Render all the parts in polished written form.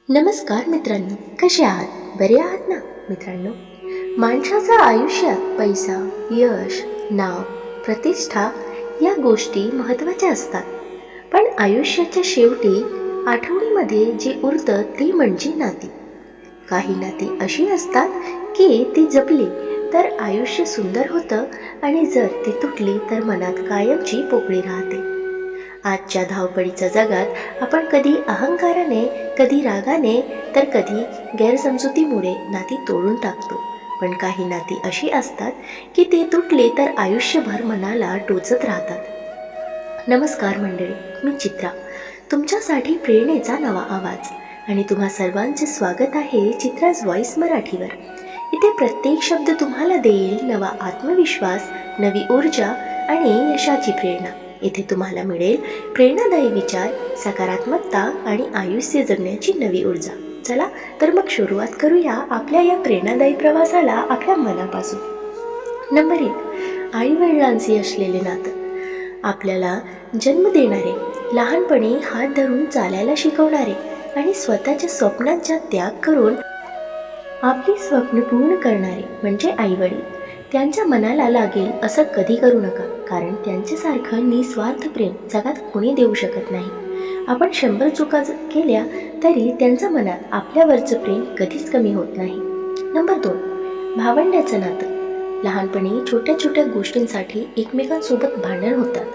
नमस्कार मित्रांनो, कसे आहात? बरे आहात ना? मित्रांनो, माणसाच्या आयुष्यात पैसा, यश, नाव, प्रतिष्ठा या गोष्टी महत्त्वाच्या असतात. पण आयुष्याच्या शेवटी आठवणीमध्ये जे उरतं ते म्हणजे नाती. काही नाती अशी असतात की ती जपली तर आयुष्य सुंदर होतं आणि जर ती तुटली तर मनात कायमची पोकळी राहते. आजच्या धावपळीच्या जगात आपण कधी अहंकाराने, कधी रागाने, तर कधी गैरसमजुतीमुळे नाती तोडून टाकतो. पण काही नाती अशी असतात की ते तुटले तर आयुष्यभर मनाला टोचत राहतात. नमस्कार मंडळी, मी चित्रा, तुमच्यासाठी प्रेरणेचा नवा आवाज. आणि तुम्हा सर्वांचे स्वागत आहे चित्राज व्हॉइस मराठीवर. इथे प्रत्येक शब्द तुम्हाला देईल नवा आत्मविश्वास, नवी ऊर्जा आणि यशाची प्रेरणा. इथे तुम्हाला मिळेल प्रेरणादायी विचार, सकारात्मकता आणि आयुष्य जगण्याची नवी ऊर्जा. चला तर मग सुरुवात करूया आपल्या या प्रेरणादायी प्रवासाला आपल्या मनापासून. नंबर 1, आईवडिलांशी असलेले नातं. आपल्याला जन्म देणारे, लहानपणी हात धरून चालायला शिकवणारे आणि स्वतःच्या स्वप्नांचा त्याग करून आपली स्वप्न पूर्ण करणारे म्हणजे आईवडील. त्यांच्या मनाला लागेल असं कधी करू नका, कारण त्यांच्यासारखं निस्वार्थ प्रेम जगात कोणी देऊ शकत नाही. आपण 100 चुका केल्या तरी त्यांच्या मनात आपल्यावरचं प्रेम कधीच कमी होत नाही. नंबर 2, भावंडाचं नातं. लहानपणी छोट्या छोट्या गोष्टींसाठी एकमेकांसोबत भांडण होतात,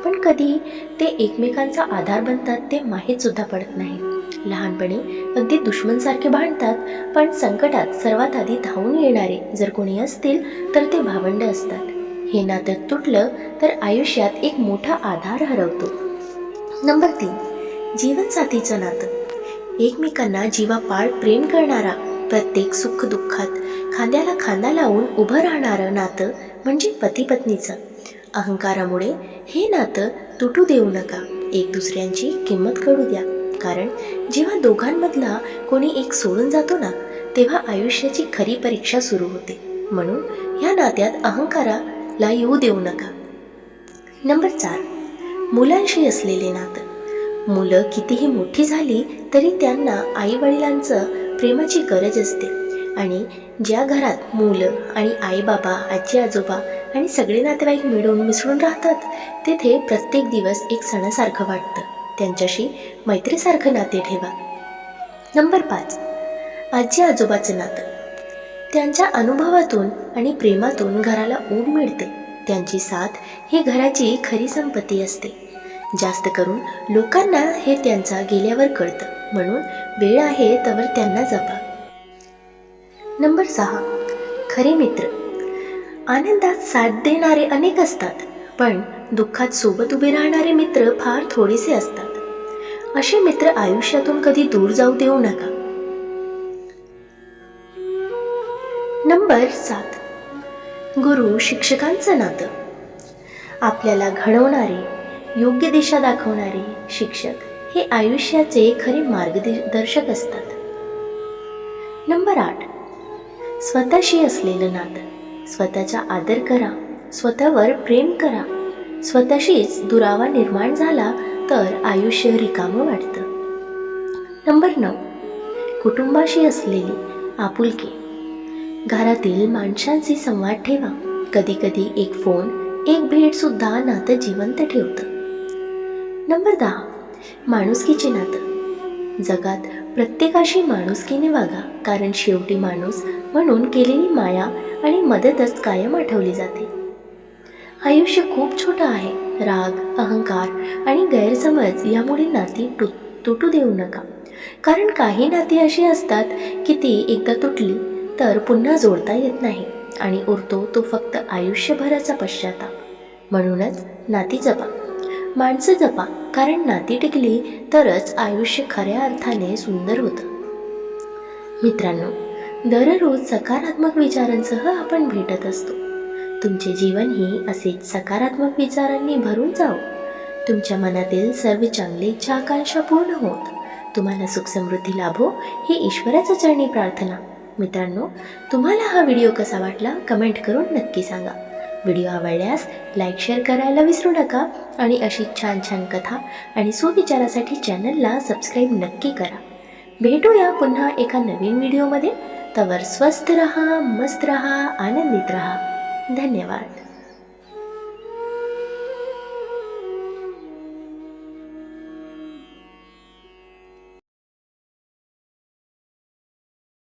पण कधी ते एकमेकांचा आधार बनतात ते माहीत सुद्धा पडत नाही. लहानपणी अगदी दुश्मनसारखे भांडतात, पण संकटात सर्वात आधी धावून येणारे जर कोणी असतील तर ते भावंड असतात. हे नातं तुटलं तर आयुष्यात एक मोठा आधार हरवतो. नंबर 3, जीवनसाथीचं नातं. एकमेकांना जीवापाड प्रेम करणारा, प्रत्येक सुख दुःखात खांद्याला खांदा लावून उभं राहणारं नातं म्हणजे पती पत्नीचं. अहंकारामुळे हे नातं तुटू देऊ नका. एक दुसऱ्यांची किंमत कळू द्या, कारण जेव्हा दोघांमधला कोणी एक सोडून जातो ना, तेव्हा आयुष्याची खरी परीक्षा सुरू होते. म्हणून या नात्यात अहंकाराला येऊ देऊ नका. नंबर 4, मुलांशी असलेले नातं. मुलं कितीही मोठी झाली तरी त्यांना आईवडिलांचं प्रेमाची गरज असते. आणि ज्या घरात मुलं आणि आई बाबा, आजी आजोबा आणि सगळे नातेवाईक मिळून मिसळून राहतात, तेथे प्रत्येक दिवस एक सणासारखं वाटतं. त्यांच्याशी मैत्रीसारखं नाते ठेवा. नंबर 5, आजी आजोबाचं नातं. त्यांच्या अनुभवातून आणि प्रेमातून घराला ऊब मिळते. त्यांची साथ ही घराची खरी संपत्ती असते. जास्त करून लोकांना हे त्यांचा गेल्यावर कळतं, म्हणून वेळ आहे तवर त्यांना जपा. नंबर 6, खरे मित्र. आनंदात साथ देणारे अनेक असतात, पण दुःखात सोबत उभे राहणारे मित्र फार थोडेसे असतात. असे मित्र आयुष्यातून कधी दूर जाऊ देऊ नका. नंबर 7, गुरु शिक्षकांचं नातं. आपल्याला घडवणारे, योग्य दिशा दाखवणारे शिक्षक हे आयुष्याचे खरे मार्गदर्शक असतात. नंबर 8, स्वतःशी असलेलं नातं. स्वतःचा आदर करा, स्वतःवर प्रेम करा. स्वतःशीच दुरावा निर्माण झाला तर आयुष्य रिकामं वाटतं. नंबर 9, कुटुंबाशी असलेली आपुलकी. घरातील माणसांशी संवाद ठेवा. कधी कधी एक फोन, एक भेटसुद्धा नातं जिवंत ठेवतं. नंबर 10, माणुसकीचे नातं. जगात प्रत्येकाशी माणुसकीने वागा, कारण शेवटी माणूस म्हणून केलेली माया आणि मदतच कायम आठवली जाते. आयुष्य खूप छोटं आहे. राग, अहंकार आणि गैरसमज यामुळे नाती तुटू देऊ नका, कारण काही नाती अशी असतात की ती एकदा तुटली तर पुन्हा जोडता येत नाही आणि उरतो तो फक्त आयुष्यभराचा पश्चाताप. म्हणूनच नाती जपा, माणसं जपा, कारण नाती टिकली तरच आयुष्य खऱ्या अर्थाने सुंदर होतं. मित्रांनो, दररोज सकारात्मक विचारांसह आपण भेटत असतो. तुमचे जीवनही असेच सकारात्मक विचारांनी भरून जाओ. तुमच्या मनातील सर्व चांगली इच्छा आकांक्षा पूर्ण होत तुम्हाला सुख समृद्धी लाभो ही ईश्वराच्या चरणी प्रार्थना. मित्रांनो, तुम्हाला हा व्हिडिओ कसा वाटला कमेंट करून नक्की सांगा. व्हिडिओ आवडल्यास लाईक शेअर करायला विसरू नका आणि अशी छान छान कथा आणि सुविचारासाठी चॅनलला सबस्क्राईब नक्की करा. भेटूया पुन्हा एका नवीन व्हिडिओमध्ये. तवर स्वस्थ रहा, मस्त रहा, आनंदित रहा. धन्यवाद.